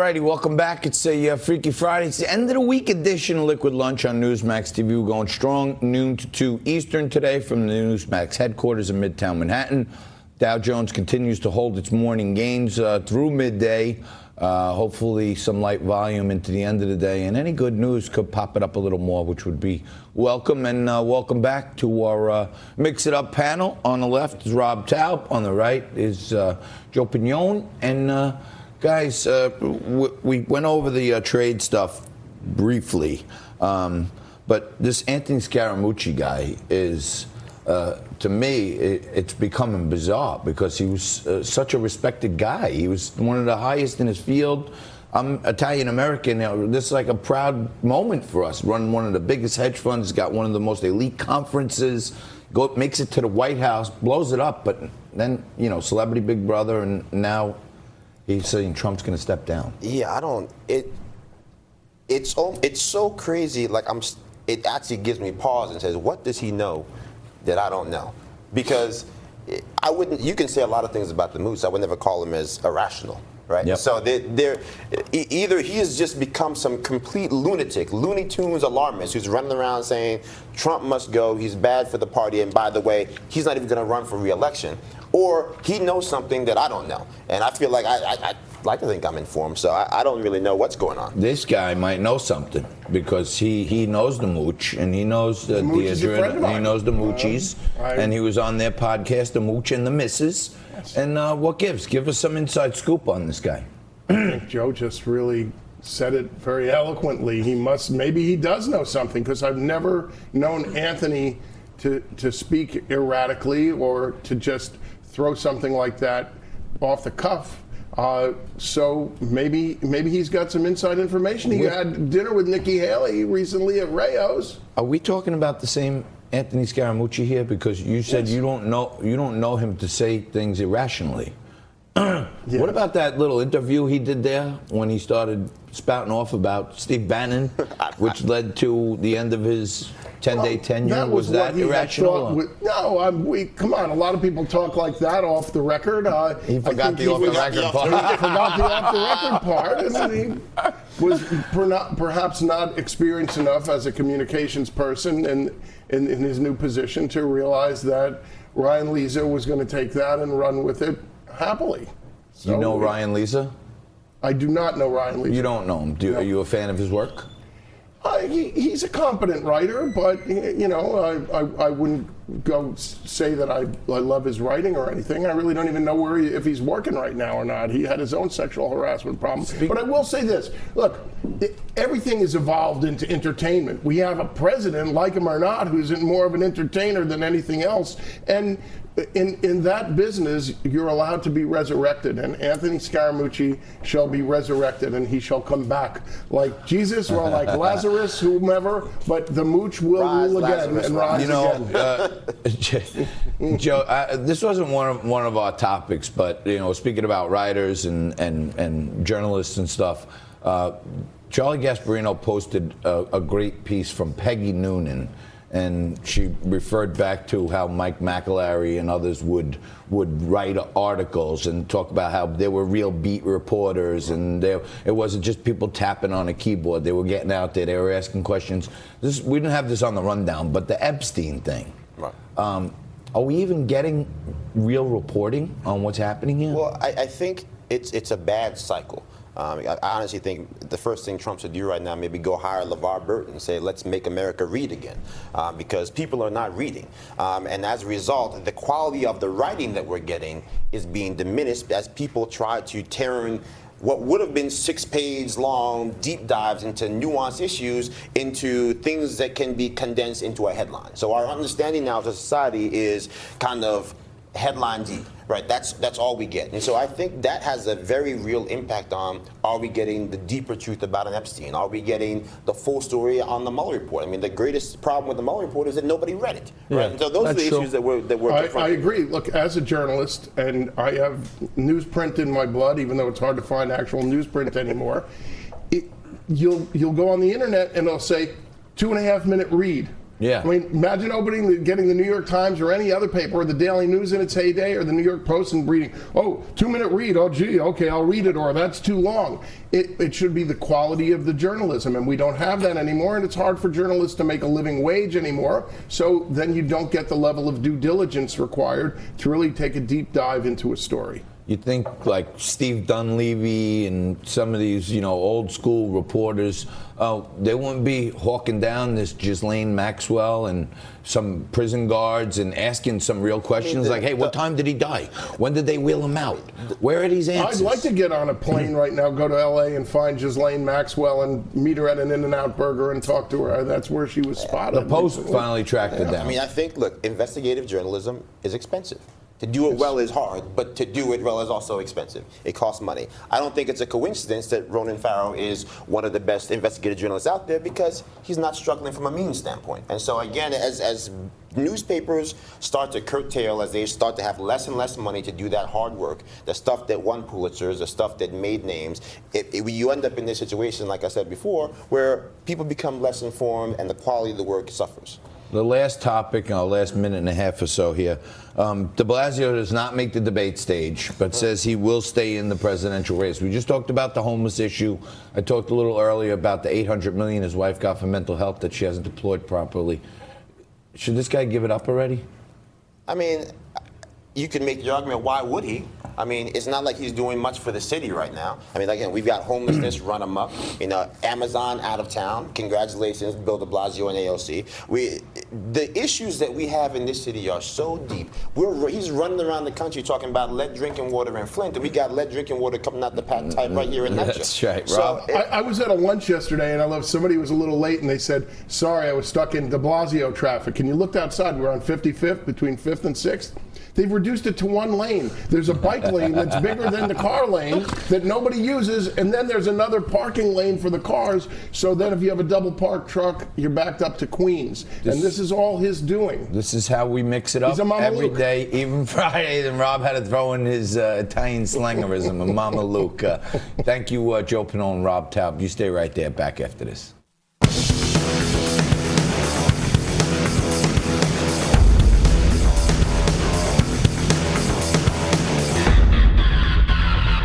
righty, welcome back. It's a Freaky Friday. It's the end of the week edition of Liquid Lunch on Newsmax TV. We're going strong, noon to 2 Eastern today from the Newsmax headquarters in Midtown Manhattan. Dow Jones continues to hold its morning gains through midday. Hopefully some light volume into the end of the day. And any good news could pop it up a little more, which would be welcome. And welcome back to our Mix It Up panel. On the left is Rob Taub. On the right is Joe Pinion. And guys, we went over the trade stuff briefly. But this Anthony Scaramucci guy is... to me, it's becoming bizarre because he was such a respected guy. He was one of the highest in his field. I'm Italian-American. This is like a proud moment for us. Running one of the biggest hedge funds, got one of the most elite conferences, makes it to the White House, blows it up. But then, celebrity Big Brother, and now he's saying Trump's going to step down. Yeah, it's so crazy. It actually gives me pause and says, what does he know that I don't know? Because you can say a lot of things about the Moose. I would never call him as irrational, right? Yep. So either he has just become some complete lunatic, Looney Tunes alarmist who's running around saying Trump must go, he's bad for the party, and by the way, he's not even going to run for re-election. Or he knows something that I don't know. And I feel like I like to think I'm informed, so I don't really know what's going on. This guy might know something because he knows the Mooch, and he knows the adrenaline, he knows the Moochies, and he was on their podcast, The Mooch and the Misses. Yes. And what gives? Give us some inside scoop on this guy. I think Joe just really said it very eloquently. Maybe he does know something, because I've never known Anthony to speak erratically or to just throw something like that off the cuff. So maybe he's got some inside information. He had dinner with Nikki Haley recently at Rayo's. Are we talking about the same Anthony Scaramucci here? Because you said you don't know him to say things irrationally. Yeah. What about that little interview he did there when he started spouting off about Steve Bannon, which led to the end of his 10-day tenure? Was that irrational? Come on. A lot of people talk like that off the record. He forgot the off-the-record part. He forgot the off-the-record part. And he was perhaps not experienced enough as a communications person in his new position to realize that Ryan Leza was going to take that and run with it happily. So, you know Ryan Leza? I do not know Ryan Leza. You don't know him. Are you a fan of his work? He's a competent writer, but I wouldn't go say that I love his writing or anything. I really don't even know if he's working right now or not. He had his own sexual harassment problems. But I will say this: look, everything has evolved into entertainment. We have a president, like him or not, who's more of an entertainer than anything else, and in that business, you're allowed to be resurrected, and Anthony Scaramucci shall be resurrected, and he shall come back like Jesus or like Lazarus, whomever. But the Mooch will rule again and rise again. Joe, this wasn't one of our topics, but speaking about writers and journalists and stuff, Charlie Gasparino posted a great piece from Peggy Noonan. And she referred back to how Mike McAlary and others would write articles and talk about how they were real beat reporters, and it wasn't just people tapping on a keyboard. They were getting out there. They were asking questions. We didn't have this on the rundown, but the Epstein thing. Right. Are we even getting real reporting on what's happening here? Well, I think it's a bad cycle. I honestly think the first thing Trump should do right now, maybe go hire LeVar Burton and say, let's make America read again, because people are not reading. And as a result, the quality of the writing that we're getting is being diminished as people try to turn what would have been 6-page long deep dives into nuanced issues into things that can be condensed into a headline. So our understanding now of the society is kind of headline deep, right? That's all we get. And so I think that has a very real impact on, are we getting the deeper truth about an Epstein? Are we getting the full story on the Mueller report? I mean, the greatest problem with the Mueller report is that nobody read it, right? Yeah, and so those are the issues that we're confronting. I agree. Look, as a journalist, and I have newsprint in my blood, even though it's hard to find actual newsprint anymore, you'll go on the internet and it'll say 2.5-minute read. Yeah. I mean, imagine getting the New York Times or any other paper or the Daily News in its heyday or the New York Post and reading, oh, 2-minute read, oh, gee, okay, I'll read it, or that's too long. It should be the quality of the journalism, and we don't have that anymore, and it's hard for journalists to make a living wage anymore, so then you don't get the level of due diligence required to really take a deep dive into a story. You think like Steve Dunleavy and some of these, old school reporters, they wouldn't be hawking down this Ghislaine Maxwell and some prison guards and asking some real questions like, hey, what time did he die? When did they wheel him out? Where are these answers? I'd like to get on a plane right now, go to L.A. and find Ghislaine Maxwell and meet her at an In-N-Out Burger and talk to her. That's where she was spotted. The Post finally tracked it down. I mean, I think, look, investigative journalism is expensive. To do it well is hard, but to do it well is also expensive. It costs money. I don't think it's a coincidence that Ronan Farrow is one of the best investigative journalists out there because he's not struggling from a means standpoint. And so again, as newspapers start to curtail, as they start to have less and less money to do that hard work, the stuff that won Pulitzers, the stuff that made names, you end up in this situation, like I said before, where people become less informed and the quality of the work suffers. The last topic, in our last minute and a half or so here, de Blasio does not make the debate stage, but says he will stay in the presidential race. We just talked about the homeless issue. I talked a little earlier about the $800 million his wife got for mental health that she hasn't deployed properly. Should this guy give it up already? I mean, you can make the argument, why would he? I mean, it's not like he's doing much for the city right now. I mean, again, we've got homelessness run amok. Amazon out of town. Congratulations, Bill de Blasio and AOC. The issues that we have in this city are so deep. He's running around the country talking about lead drinking water in Flint, and we got lead drinking water coming out the patent pipe right here in Netcher. That's right, Rob. So, I was at a lunch yesterday, and somebody was a little late, and they said, sorry, I was stuck in de Blasio traffic. And you looked outside, we're on 55th, between 5th and 6th. They've reduced it to one lane. There's a bike lane that's bigger than the car lane that nobody uses, and then there's another parking lane for the cars, so then if you have a double parked truck, you're backed up to Queens. And this is all his doing. This is how we mix it up every day, even Friday. Then Rob had to throw in his Italian slangerism, a Mama Luke. Thank you, Joe Pinion and Rob Taub. You stay right there, back after this.